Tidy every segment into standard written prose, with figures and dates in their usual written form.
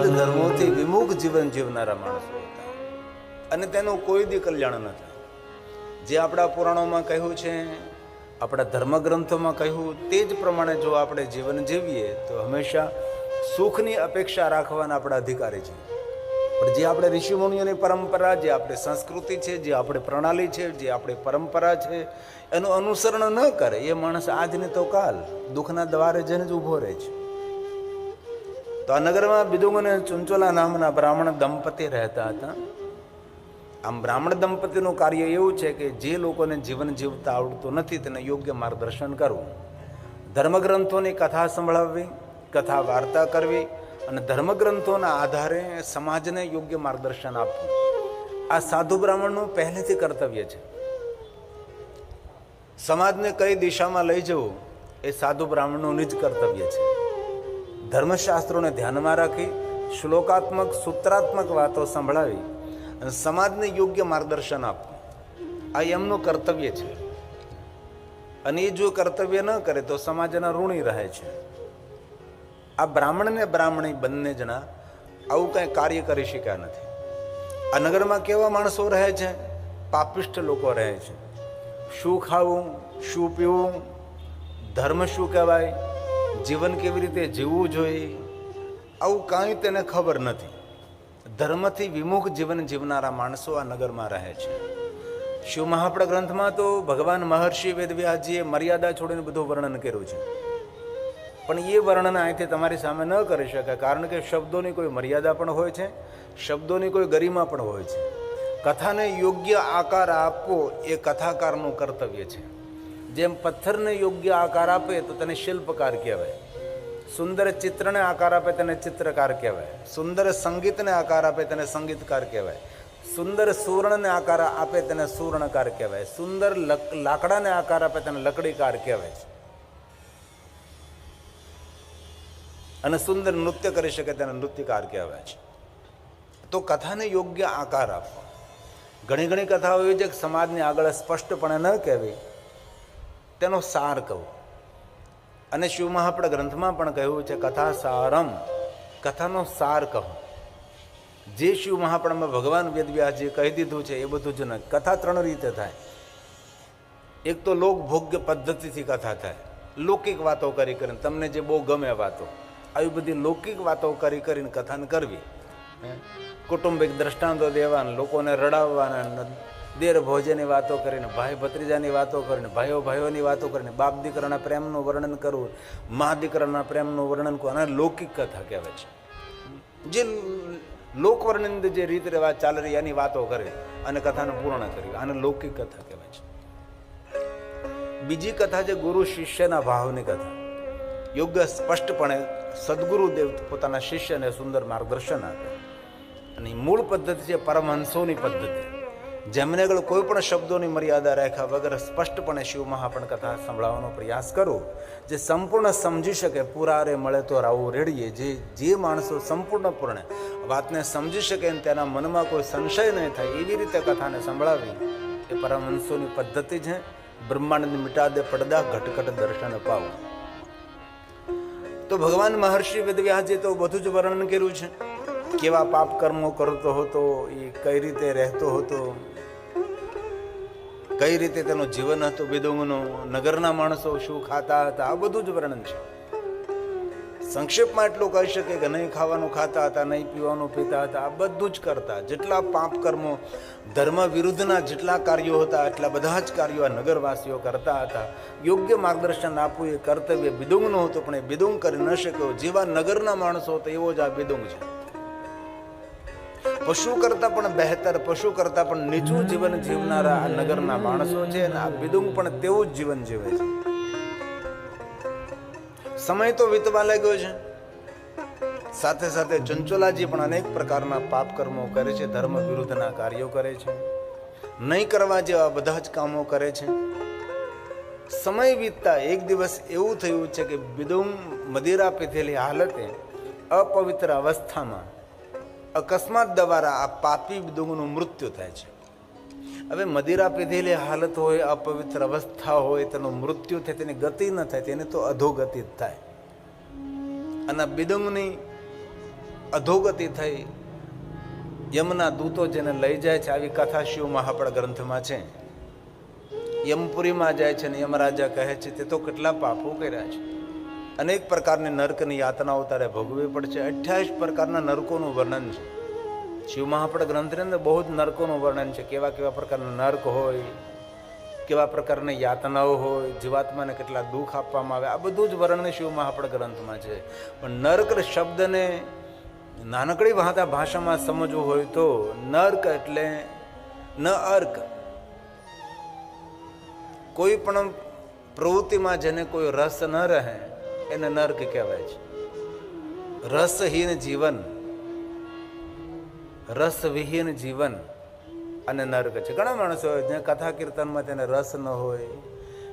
વિવિધ ધર્મોથી વિમુખ જીવન જીવનારા માણસો હતા અને તેનું કોઈ દી કલ્યાણ ન થાય. જે આપણા પુરાણોમાં કહ્યું છે, આપણા ધર્મગ્રંથોમાં કહ્યું તે જ પ્રમાણે જો આપણે જીવન જીવીએ તો હંમેશા સુખની અપેક્ષા રાખવાના આપણા અધિકારી છે. પણ જે આપણે ઋષિમુનિઓની પરંપરા, જે આપણી સંસ્કૃતિ છે, જે આપણી પ્રણાલી છે, જે આપણી પરંપરા છે, એનું અનુસરણ ન કરે એ માણસ આજને તો કાલ દુઃખના દ્વારે જઈને જ ઊભો રહે છે. તો આ નગરમાં બિદુંગ અને ચુંચોલા નામના બ્રાહ્મણ દંપતી રહેતા હતા. આમ બ્રાહ્મણ દંપતીનું કાર્ય એવું છે કે જે લોકોને જીવન જીવતા આવડતું નથી તેને યોગ્ય માર્ગદર્શન કરવું, ધર્મગ્રંથોની કથા સંભળાવવી, કથા વાર્તા કરવી અને ધર્મગ્રંથોના આધારે સમાજને યોગ્ય માર્ગદર્શન આપવું. આ સાધુ બ્રાહ્મણનું પહેલેથી કર્તવ્ય છે. સમાજને કઈ દિશામાં લઈ જવું એ સાધુ બ્રાહ્મણનું જ કર્તવ્ય છે. ધર્મશાસ્ત્રોને ધ્યાનમાં રાખી શ્લોકાત્મક સૂત્રાત્મક વાતો સંભળાવી અને સમાજને યોગ્ય માર્ગદર્શન આપવું, આ એમનું કર્તવ્ય છે. અને એ જો કર્તવ્ય ન કરે તો સમાજના ઋણી રહે છે. આ બ્રાહ્મણ ને બ્રાહ્મણી બંને જણા આવું કંઈ કાર્ય કરી શક્યા નથી. આ નગરમાં કેવા માણસો રહે છે? પાપિષ્ઠ લોકો રહે છે. શું ખાવું, શું પીવું, ધર્મ શું કહેવાય, જીવન કેવી રીતે જીવવું જોઈએ, આવું કાંઈ તેને ખબર નથી. ધર્મથી વિમુખ જીવન જીવનારા માણસો આ નગરમાં રહે છે. શિવ મહાપુરાણ ગ્રંથમાં તો ભગવાન મહર્ષિ વેદવ્યાસજીએ મર્યાદા છોડીને બધું વર્ણન કર્યું છે. પણ એ વર્ણન અહીંથી તમારી સામે ન કરી શકાય, કારણ કે શબ્દોની કોઈ મર્યાદા પણ હોય છે, શબ્દોની કોઈ ગરિમા પણ હોય છે. કથાને યોગ્ય આકાર આપવો એ કથાકારનું કર્તવ્ય છે. જેમ પથ્થરને યોગ્ય આકાર આપે તો તેને શિલ્પકાર કહેવાય, સુંદર ચિત્રને આકાર આપે તેને ચિત્રકાર કહેવાય, સુંદર સંગીતને આકાર આપે તેને સંગીતકાર કહેવાય, સુંદર સુવર્ણને આકાર આપે તેને સુવર્ણકાર કહેવાય, સુંદર લાકડાને આકાર આપે તેને લકડીકાર કહેવાય છે. અને સુંદર નૃત્ય કરી શકે તેને નૃત્યકાર કહેવાય છે. તો કથાને યોગ્ય આકાર આપવો. ઘણી ઘણી કથાઓ એવી છે કે સમાજની આગળ સ્પષ્ટપણે ન કહેવી, તેનો સાર કહું. અને શિવ મહાપુરાણ ગ્રંથમાં પણ કહ્યું છે કથા સારમ, કથાનો સાર કહો. જે શિવ મહાપુરાણમાં ભગવાન વેદવ્યાસજીએ કહી દીધું છે એ બધું જ ન. કથા ત્રણ રીતે થાય. એક તો લોકભોગ્ય પદ્ધતિથી કથા થાય, લૌકિક વાતો કરી કરીને, તમને જે બહુ ગમે વાતો, આવી બધી લૌકિક વાતો કરી કરીને કથાને કરવી. કૌટુંબિક દ્રષ્ટાંતો દેવાના, લોકોને રડાવવાના, દેર ભોજનની વાતો કરીને, ભાઈ ભત્રીજાની વાતો કરીને, ભાઈઓ ભાઈઓની વાતો કરીને, બાપ દીકરાના પ્રેમનું વર્ણન કરવું, મા દીકરાના પ્રેમનું વર્ણન કરવું, અને લૌકિક કથા કહેવાય છે. જે લોકવર્ણન જે રીત રિવાજ ચાલે રહી એની વાતો કરે અને કથાને પૂર્ણ કરી, આને લૌકિક કથા કહેવાય છે. બીજી કથા છે ગુરુ શિષ્યના ભાવની કથા. યોગ્ય સ્પષ્ટપણે સદગુરુદેવ પોતાના શિષ્યને સુંદર માર્ગદર્શન આપે. અને મૂળ પદ્ધતિ છે પરમહંસોની પદ્ધતિ, જેમને આગળ કોઈ પણ શબ્દોની મર્યાદા રાખ્યા વગર સ્પષ્ટપણે શિવ મહાપુરાણ કથા સંભળાવવાનો પ્રયાસ કરો. જે સંપૂર્ણ સમજી શકે, પુરારે મળે તો રાવું રેડીએ, જે માણસો સંપૂર્ણપણે વાતને સમજી શકે અને તેના મનમાં કોઈ સંશય નહીં થાય એવી રીતે કથાને સંભળાવી એ પરમહંસોની પદ્ધતિ છે. બ્રહ્માંડને મિટા દે પડદા, ઘટઘટ દર્શન પાવું. તો ભગવાન મહર્ષિ વેદવ્યાસજીએ તો બધું જ વર્ણન કર્યું છે. કેવા પાપ કર્મો કરતો હતો, એ કઈ રીતે રહેતો હતો, કઈ રીતે તેનું જીવન હતું બિદુંગનું, નગરના માણસો શું ખાતા હતા, આ બધું જ વર્ણન છે. સંક્ષેપમાં એટલું કહી શકે કે નહીં ખાવાનું ખાતા હતા, નહીં પીવાનું પીતા હતા, આ બધું જ કરતા. જેટલા પાપ કર્મો, ધર્મ વિરુદ્ધના જેટલા કાર્યો હતા એટલા બધા જ કાર્યો આ નગરવાસીઓ કરતા હતા. યોગ્ય માર્ગદર્શન આપવું એ કર્તવ્ય બિદુંગનું હતું, પણ એ બિદુંગ કરી ન શક્યો. જેવા નગરના માણસો હતો એવો જ આ બિદુંગ છે. પશુ કરતા પણ બહેતર, પશુ કરતા પણ નીચું જીવન જીવનારા આ નગરના માણસો છે અને આ બિદુંગ પણ તેવું જ જીવન જીવે છે. સમય તો વીતવા લાગ્યો છે, સાથે સાથે ચંચોલાજી પણ અનેક પ્રકારના પાપ કર્મો કરે છે, ધર્મ વિરુદ્ધના કાર્યો કરે છે, નહીં કરવા જેવા બધા જ કામો કરે છે. સમય વીતતા એક દિવસ એવું થયું છે કે બિદુંગ મદિરા પીધેલી હાલતે અપવિત્ર અવસ્થામાં અકસ્માત દ્વારા આ પાપી બિદુંગનું મૃત્યુ થાય છે. હવે મદિરા પીધેલી હાલત હોય, અપવિત્ર અવસ્થા હોય, તેનું મૃત્યુ થાય, તેની ગતિ ન થાય, તેને તો અધોગતિ જ થાય. અને બિદુંગની અધોગતિ થઈ, યમના દૂતો જેને લઈ જાય છે, આવી કથા શિવ મહાપળ ગ્રંથમાં છે. યમપુરીમાં જાય છે ને યમરાજા કહે છે તે તો કેટલા પાપો કર્યા છે, અનેક પ્રકારની નર્કની યાતનાઓ તારે ભોગવવી પડશે. 28 પ્રકારના નરકોનું વર્ણન છે શિવ મહાપળ ગ્રંથની અંદર. બહુ જ નરકોનું વર્ણન છે, કેવા કેવા પ્રકારના નર્ક હોય, કેવા પ્રકારની યાતનાઓ હોય, જીવાત્માને કેટલા દુઃખ આપવામાં આવે, આ બધું જ વર્ણન શિવ મહાપળ ગ્રંથમાં છે. પણ નર્ક શબ્દને નાનકડી ભાષામાં સમજવું હોય તો નર્ક એટલે ન અર્ક, કોઈ પણ પ્રવૃત્તિમાં જેને કોઈ રસ ન રહે એને નર્ક કહેવાય છે. રસહીન જીવન, રસવિહીન જીવન અને નર્ક છે. ઘણા માણસો હોય જે કથા કીર્તનમાં તેને રસ ન હોય,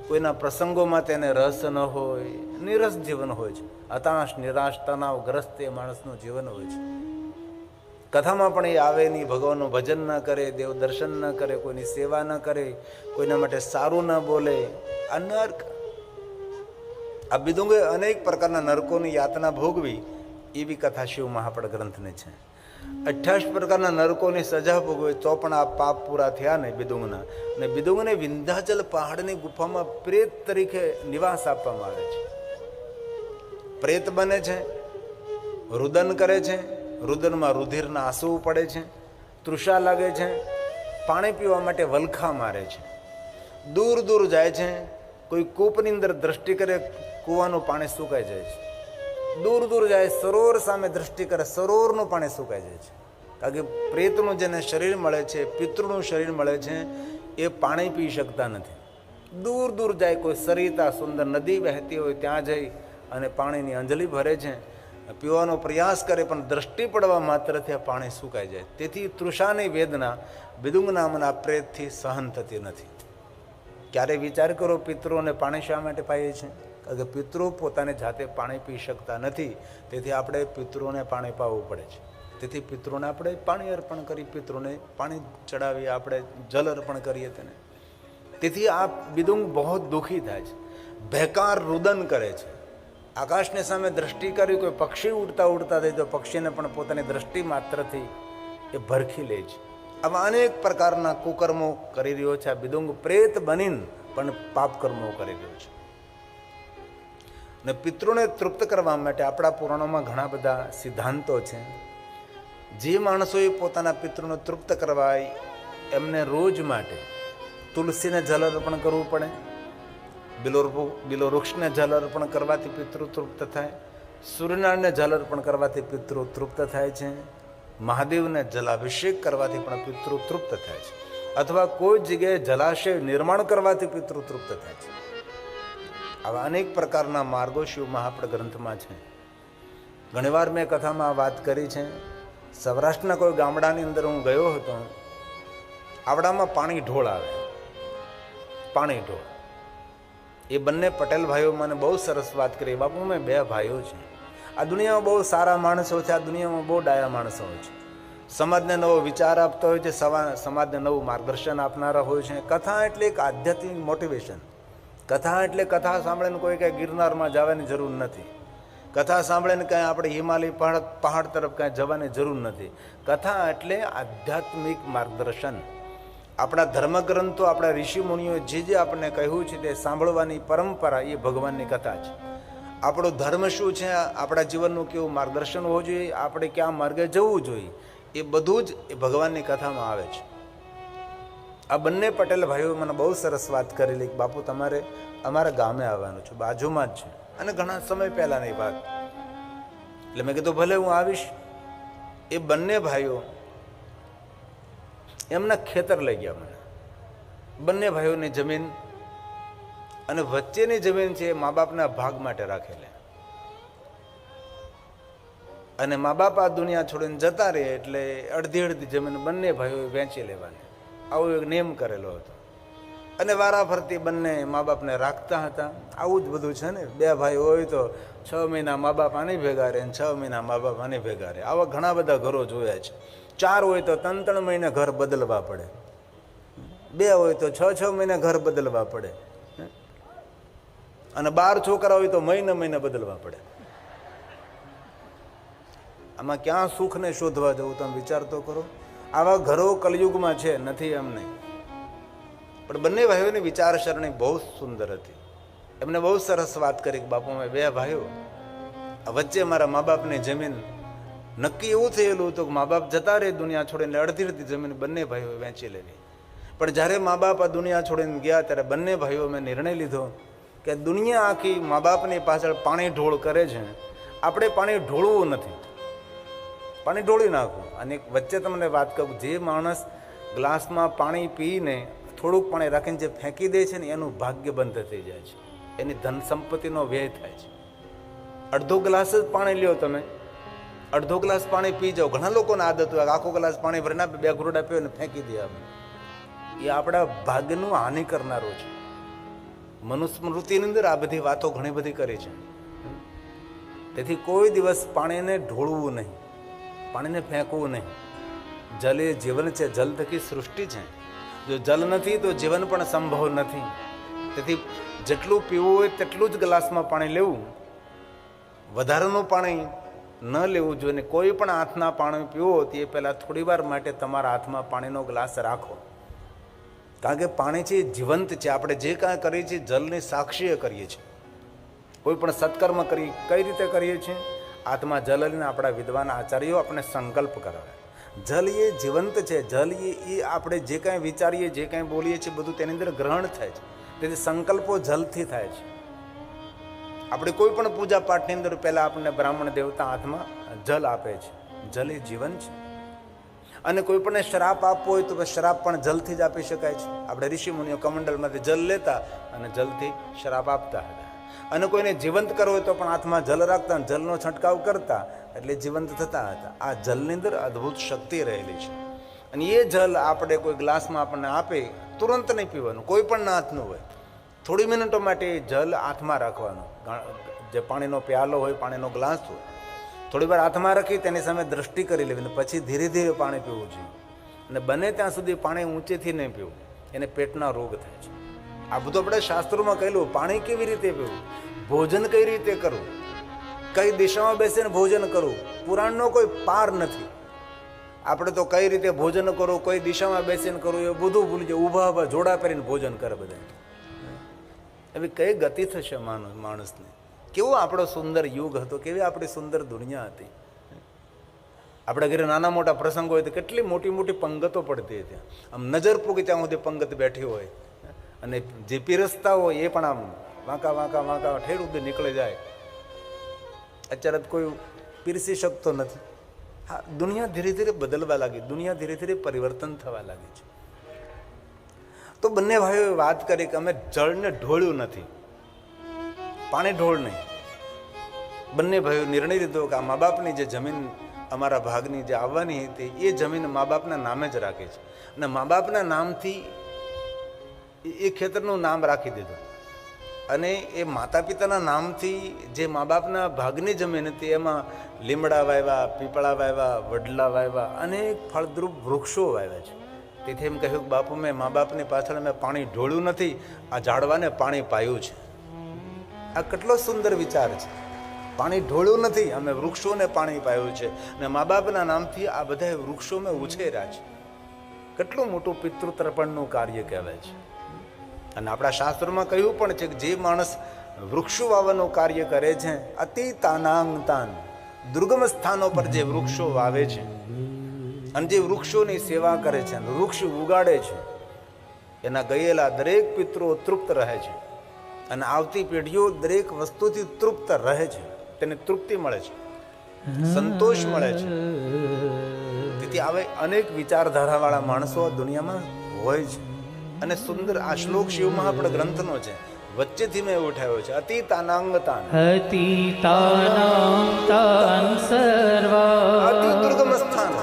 કોઈના પ્રસંગોમાં તેને રસ ન હોય, નિરસ જીવન હોય છે. હતાશ, નિરાશ, તણાવગ્રસ્ત એ માણસનું જીવન હોય છે. કથામાં પણ એ આવે નહીં, ભગવાનનું ભજન ન કરે, દેવ દર્શન ન કરે, કોઈની સેવા ન કરે, કોઈના માટે સારું ન બોલે, આ નર્ક. આ બિદુંગે અનેક પ્રકારના નરકોની યાતના ભોગવી એવી કથા શિવ મહાપળ ગ્રંથની છે. 28 પ્રકારના નરકોની સજા ભોગવે તો પણ આ પાપ પૂરા થયા ને બિદુંગના. અને બિદુંગને વિંધ્યાચલ પહાડની ગુફામાં પ્રેત તરીકે નિવાસ આપવામાં આવે છે. પ્રેત બને છે, રુદન કરે છે, રુદનમાં રુધિરના આંસુ પડે છે, તૃષા લાગે છે, પાણી પીવા માટે વલખા મારે છે, દૂર દૂર જાય છે. કોઈ કૂપની અંદર દ્રષ્ટિ કરે, કૂવાનું પાણી સુકાઈ જાય છે. દૂર દૂર જાય, સરોવર સામે દ્રષ્ટિ કરે, સરોવરનું પાણી સુકાઈ જાય છે. કારણ કે પ્રેતનું જેને શરીર મળે છે, પિતૃનું શરીર મળે છે, એ પાણી પી શકતા નથી. દૂર દૂર જાય, કોઈ સરિતા સુંદર નદી વહેતી હોય ત્યાં જઈ અને પાણીની અંજલિ ભરે છે, પીવાનો પ્રયાસ કરે, પણ દ્રષ્ટિ પડવા માત્રથી આ પાણી સુકાઈ જાય. તેથી તૃષાની વેદના બિદુંગ નામના પ્રેતથી સહન થતી નથી. ક્યારે વિચાર કરો, પિતૃઓને પાણી શા માટે પાઈએ છીએ? કારણ કે પિતૃ પોતાની જાતે પાણી પી શકતા નથી, તેથી આપણે પિતૃઓને પાણી પાવું પડે છે. તેથી પિતૃઓને આપણે પાણી અર્પણ કરી, પિતૃને પાણી ચડાવીએ, આપણે જલ અર્પણ કરીએ તેને. તેથી આ બિદુંગ બહુ દુઃખી થાય છે, બેકાર રુદન કરે છે. આકાશની સામે દ્રષ્ટિ કરી, કોઈ પક્ષી ઉડતા ઉડતા થઈ તો પક્ષીને પણ પોતાની દ્રષ્ટિ માત્રથી એ ભરખી લે છે. આવા અનેક પ્રકારના કુકર્મો કરી રહ્યો છે આ બિદુંગ. પ્રેત બનીને પણ પાપ કર્મો કરી રહ્યો છે. ને પિતૃને તૃપ્ત કરવા માટે આપણા પુરાણોમાં ઘણા બધા સિદ્ધાંતો છે. જે માણસોએ પોતાના પિતૃને તૃપ્ત કરવા એમને રોજ માટે તુલસીને જલ અર્પણ કરવું પડે, બિલો વૃક્ષને જલ અર્પણ કરવાથી પિતૃ તૃપ્ત થાય, સૂર્યનારાયણને જલ અર્પણ કરવાથી પિતૃ તૃપ્ત થાય છે, મહાદેવને જલાભિષેક કરવાથી પણ પિતૃ તૃપ્ત થાય છે, અથવા કોઈ જગ્યાએ જલાશય નિર્માણ કરવાથી પિતૃ તૃપ્ત થાય છે. આવા અનેક પ્રકારના માર્ગો શિવ મહાપળ ગ્રંથમાં છે. ઘણીવાર મેં કથામાં વાત કરી છે. સૌરાષ્ટ્રના કોઈ ગામડાની અંદર હું ગયો હતો. આવડામાં પાણી ઢોળ આવે, પાણી ઢોળ. એ બંને પટેલ ભાઈઓ મને બહુ સરસ વાત કરી. બાપુ મેં 2 ભાઈઓ છે, આ દુનિયામાં બહુ સારા માણસો છે, આ દુનિયામાં બહુ ડાયા માણસો હોય છે, સમાજને નવો વિચાર આપતા હોય છે, સમાજને નવું માર્ગદર્શન આપનારા હોય છે. કથા એટલે એક આધ્યાત્મિક મોટિવેશન. કથા એટલે કથા સાંભળીને કોઈ કાંઈ ગિરનારમાં જવાની જરૂર નથી. કથા સાંભળીને કાંઈ આપણે હિમાલય પહાડ તરફ કાંઈ જવાની જરૂર નથી. કથા એટલે આધ્યાત્મિક માર્ગદર્શન. આપણા ધર્મગ્રંથો, આપણા ઋષિમુનિઓ જે આપણને કહ્યું છે તે સાંભળવાની પરંપરા એ ભગવાનની કથા છે. આપણો ધર્મ શું છે, આપણા જીવનનું કેવું માર્ગદર્શન હોવું જોઈએ, આપણે ક્યાં માર્ગે જવું જોઈએ, એ બધું જ એ ભગવાનની કથામાં આવે છે. આ બંને પટેલ ભાઈઓ મને બહુ સરસ વાત કરેલી કે બાપુ તમારે અમારા ગામે આવવાનું છે, બાજુમાં જ છે, અને ઘણા સમય પહેલાંની વાત. એટલે મેં કીધું ભલે હું આવીશ. એ બંને ભાઈઓ એમના ખેતર લઈ ગયા મને. બંને ભાઈઓની જમીન અને વચ્ચેની જમીન છે એ મા બાપના ભાગ માટે રાખેલી, અને મા બાપ આ દુનિયા છોડીને જતા રહે એટલે અડધી અડધી જમીન બંને ભાઈઓએ વેચી લેવાની, આવો એક નિયમ કરેલો હતો. અને વારાફરતી બંને મા બાપને રાખતા હતા. આવું જ બધું છે ને, 2 ભાઈ હોય તો 6 મહિના મા બાપ આની ભેગા રહે, 6 મહિના મા બાપ આની ભેગા રહે. આવા ઘણા બધા ઘરો જોયા છે. 4 હોય તો 3 મહિને ઘર બદલવા પડે, 2 હોય તો 6 મહિને ઘર બદલવા પડે, અને 12 છોકરા હોય તો મહિને બદલવા પડે. આમાં ક્યાં સુખને શોધવા જવું તમે વિચાર તો કરો. આવા ઘરો કલયુગમાં છે, નથી એમ નહીં. પણ બંને ભાઈઓની વિચારસરણી બહુ સુંદર હતી. એમને બહુ સરસ વાત કરી કે બાપુ અમે બે ભાઈઓ, વચ્ચે મારા મા બાપની જમીન નક્કી એવું થયેલું હતું કે મા બાપ જતા રહે દુનિયા છોડીને, અડધી અડધી જમીન બંને ભાઈઓ વેચી લેવી. પણ જ્યારે મા બાપ આ દુનિયા છોડીને ગયા ત્યારે બંને ભાઈઓ મેં નિર્ણય લીધો કે દુનિયા આખી મા બાપની પાછળ પાણી ઢોળ કરે છે, આપણે પાણી ઢોળવું નથી, પાણી ઢોળી નાખવું. અને વચ્ચે તમને વાત કહું, જે માણસ ગ્લાસમાં પાણી પીને થોડુંક પાણી રાખીને જે ફેંકી દે છે ને એનું ભાગ્ય બંધ થઈ જાય છે, એની ધન સંપત્તિનો વ્યય થાય છે. અડધો ગ્લાસ જ પાણી લ્યો તમે, અડધો ગ્લાસ પાણી પી જાઓ. ઘણા લોકોને આદત હોય આખો ગ્લાસ પાણી ભરીને બે ઘૂંટડા પીઓ ને ફેંકી દે. એ આપણા ભાગ્યનું હાનિ કરનારો છે. મનુસ્મૃતિની અંદર આ બધી વાતો ઘણી બધી કરી છે. તેથી કોઈ દિવસ પાણીને ઢોળવું નહીં, પાણીને ફેંકવું નહીં. જલ એ જીવન છે, જલ થકી સૃષ્ટિ છે. જો જલ નથી તો જીવન પણ સંભવ નથી. તેથી જેટલું પીવું હોય તેટલું જ ગ્લાસમાં પાણી લેવું, વધારાનું પાણી ન લેવું જોઈએ. કોઈ પણ હાથના પાણી પીવો તે પહેલાં થોડી વાર માટે તમારા હાથમાં પાણીનો ગ્લાસ રાખો. કારણ કે પાણી છે જીવંત છે. આપણે જે કાંઈ કરીએ છીએ જલની સાક્ષીએ કરીએ છીએ. કોઈ પણ સત્કર્મ કરીએ કઈ રીતે કરીએ છીએ? હાથમાં જલ લઈને આપણા વિદ્વાન આચાર્યો આપણે સંકલ્પ કરાવે. જલ એ જીવંત છે. જલ એ આપણે જે કાંઈ વિચારીએ, જે કાંઈ બોલીએ છીએ બધું તેની અંદર ગ્રહણ થાય છે. તેથી સંકલ્પો જલથી થાય છે. આપણે કોઈ પણ પૂજા પાઠની અંદર પહેલાં આપણને બ્રાહ્મણ દેવતા હાથમાં જલ આપે છે. જલ એ જીવન છે. અને કોઈ પણ શ્રાપ આપવો હોય તો શ્રાપ પણ જલથી જ આપી શકાય છે. આપણે ઋષિ મુનિઓ કમંડલમાંથી જલ લેતા અને જલથી શ્રાપ આપતા હતા. અને કોઈને જીવંત કરવો હોય તો પણ હાથમાં જલ રાખતા અને જલનો છંટકાવ કરતા, એટલે જીવંત થતા હતા. આ જલની અંદર અદ્ભુત શક્તિ રહેલી છે. અને એ જલ આપણે કોઈ ગ્લાસમાં આપણને આપે, તુરંત નહીં પીવાનું, કોઈ પણ હાથનું હોય. થોડી મિનિટો માટે જલ હાથમાં રાખવાનું. જે પાણીનો પ્યાલો હોય, પાણીનો ગ્લાસ હોય, થોડી વાર હાથમાં રાખી તેની સામે દ્રષ્ટિ કરી લેવી, અને પછી ધીરે ધીરે પાણી પીવું જોઈએ. અને બને ત્યાં સુધી પાણી ઊંચેથી નહીં પીવું, એને પેટના રોગ થાય છે. આ બધું આપણે શાસ્ત્રોમાં કહેલું. પાણી કેવી રીતે પીવું, ભોજન કઈ રીતે કરવું, કઈ દિશામાં બેસીને ભોજન કરવું, પુરાણનો કોઈ પાર નથી. આપણે તો કઈ રીતે ભોજન કરવું, કઈ દિશામાં બેસીને કરવું એ બધું ભૂલી જાય. ઊભા ઊભા જોડા પહેરીને ભોજન કરે બધા. હવે કઈ ગતિ થશે માણસને? કેવો આપણો સુંદર યુગ હતો, કેવી આપણી સુંદર દુનિયા હતી. આપણા ઘરે નાના મોટા પ્રસંગ હોય તો કેટલી મોટી મોટી પંગતો પડતી હતી. આમ નજર પૂગી ત્યાં સુધી પંગત બેઠી હોય, અને જે પીરસતા હોય એ પણ આમ વાંકા વાંકા વાંકા ઠેર સુધી નીકળી જાય. અત્યારે કોઈ પીરસી શકતો નથી. હા, દુનિયા ધીરે ધીરે બદલવા લાગી, દુનિયા ધીરે ધીરે પરિવર્તન થવા લાગી છે. તો બંને ભાઈઓએ વાત કરી કે અમે જળને ઢોળ્યું નથી, પાણી ઢોળ નહીં. બંને ભાઈઓ નિર્ણય લીધો કે આ મા બાપની જે જમીન અમારા ભાગની જે આવવાની હતી એ જમીન મા બાપના નામે જ રાખે છે. અને મા બાપના નામથી એ ખેતરનું નામ રાખી દીધું. અને એ માતા પિતાના નામથી જે મા બાપના ભાગની જમીન હતી એમાં લીમડા વાવ્યા, પીપળા વાવ્યા, વડલા વાવ્યા, અનેક ફળદ્રુપ વૃક્ષો વાવ્યા છે. તેથી એમ કહ્યું કે બાપુ મેં મા બાપની પાછળ મેં પાણી ઢોળ્યું નથી, આ ઝાડવાને પાણી પાયું છે. આ કેટલો સુંદર વિચાર છે. પાણી ઢોળ્યું નથી, અમે વૃક્ષોને પાણી પાયું છે. અને મા બાપના નામથી આ બધા વૃક્ષો મેં ઉછેર્યા છે. કેટલું મોટું પિતૃતર્પણનું કાર્ય કહેવાય છે. અને આપણા શાસ્ત્રોમાં કહ્યું પણ છે કે જે માણસ વૃક્ષો વાવવાનું કાર્ય કરે છે, અતિ તાનાંગ તાન, દુર્ગમ સ્થાનો પર જે વૃક્ષો વાવે છે અને જે વૃક્ષોની સેવા કરે છે, વૃક્ષ ઉગાડે છે, એના ગયેલા દરેક પિતૃઓ તૃપ્ત રહે છે. અને આવતી પેઢીઓ દરેક વસ્તુથી તૃપ્ત રહે છે, તેને તૃપ્તિ મળે છે, સંતોષ મળે છે. તેથી આવે અનેક વિચારધારાવાળા માણસો દુનિયામાં હોય છે. અને સુંદર આ શ્લોક શિવ મહાપડ ગ્રંથનો છે, વચ્ચેથી મેં ઉઠાવ્યો છે. અતિ તાનાંગતાન, અતિ તાનાંગતાન સર્વા, અતિ દુર્ગમ સ્થાન.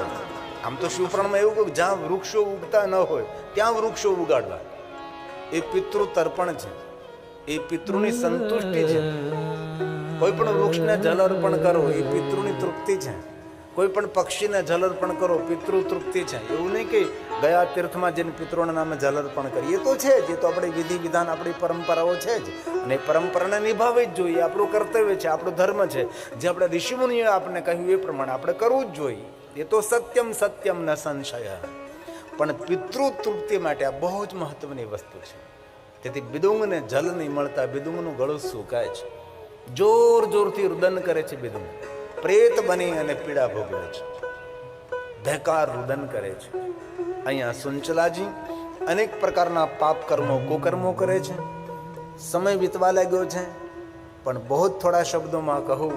આમ તો શિવપુરાણમાં એવું કહ્યું જ્યાં વૃક્ષો ઉગતા ન હોય ત્યાં વૃક્ષો ઉગાડવા. એ પિતૃ તર્પણ છે, એ પિતૃની સંતુષ્ટિ છે. કોઈ પણ વૃક્ષને જલ અર્પણ કરો એ પિતૃની તૃપ્તિ છે. કોઈ પણ પક્ષીને જલ અર્પણ કરો, પિતૃ તૃપ્તિ છે. એવું નહીં કે ગયા તીર્થમાં જઈને પિતૃઓના નામે જલ અર્પણ કરીએ, એ તો છે જ, એ તો આપણી વિધિ વિધાન, આપણી પરંપરાઓ છે જ, અને એ પરંપરાને નિભાવવી જ જોઈએ. આપણું કર્તવ્ય છે, આપણો ધર્મ છે. જે આપણે ઋષિમુનિએ આપણને કહ્યું એ પ્રમાણે આપણે કરવું જ જોઈએ. એ તો સત્યમ સત્યમ ન સંશય. પણ પિતૃ તૃપ્તિ માટે આ બહુ જ મહત્વની વસ્તુ છે. તેથી બિદુંગને જલ નહીં મળતા બિદુંગનું ગળું સુકાય છે, જોર જોરથી રુદન કરે છે. બિદુંગ પ્રેત બની અને પીડા ભોગવે છે, ધેકાર રુદન કરે છે. અહીંયા સુંચલાજી અનેક પ્રકારના પાપ કર્મો કુકર્મો કરે છે. સમય વીતવા લાગ્યો છે, પણ બહુ જ થોડા શબ્દોમાં કહું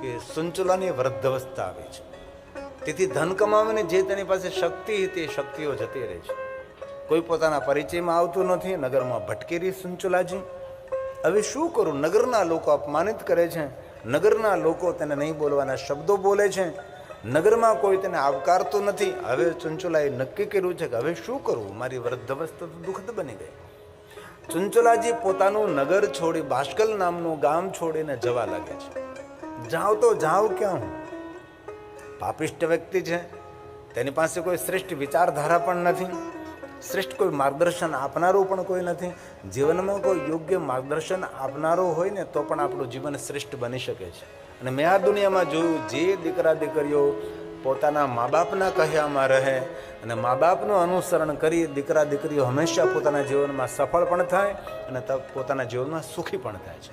કે સુંચલાની વૃદ્ધાવસ્થા આવી છે. તેથી ધન કમાવીને જે તેની પાસે શક્તિ હતી એ શક્તિઓ જતી રહે છે. કોઈ પોતાના પરિચયમાં આવતું નથી. નગરમાં ભટકી રહી સુંચલાજી. હવે શું કરું? નગરના લોકો અપમાનિત કરે છે, નગરના લોકો તેને નહીં બોલવાના શબ્દો બોલે છે, નગરમાં કોઈ તેને આવકારતું નથી. હવે ચુંચુલાએ નક્કી કર્યું છે કે હવે શું કરવું? મારી વૃદ્ધાવસ્થા તો દુઃખદ બની ગઈ. ચુંચુલાજી પોતાનું નગર છોડી, બાષ્કલ નામનું ગામ છોડીને જવા લાગે છે. જાઓ તો જાઓ ક્યાં? હું પાપિષ્ટ વ્યક્તિ છે, તેની પાસે કોઈ શ્રેષ્ઠ વિચારધારા પણ નથી, શ્રેષ્ઠ કોઈ માર્ગદર્શન આપનારું પણ કોઈ નથી. જીવનમાં કોઈ યોગ્ય માર્ગદર્શન આપનારો હોય ને તો પણ આપણું જીવન શ્રેષ્ઠ બની શકે છે. અને મેં આ દુનિયામાં જોયું, જે દીકરા દીકરીઓ પોતાના મા બાપના કહ્યામાં રહે અને મા બાપનું અનુસરણ કરી, દીકરા દીકરીઓ હંમેશા પોતાના જીવનમાં સફળ પણ થાય અને પોતાના જીવનમાં સુખી પણ થાય છે.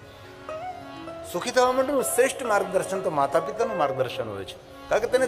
સુખી થવા માટેનું શ્રેષ્ઠ માર્ગદર્શન તો માતા પિતાનું માર્ગદર્શન હોય છે, કારણ કે તેને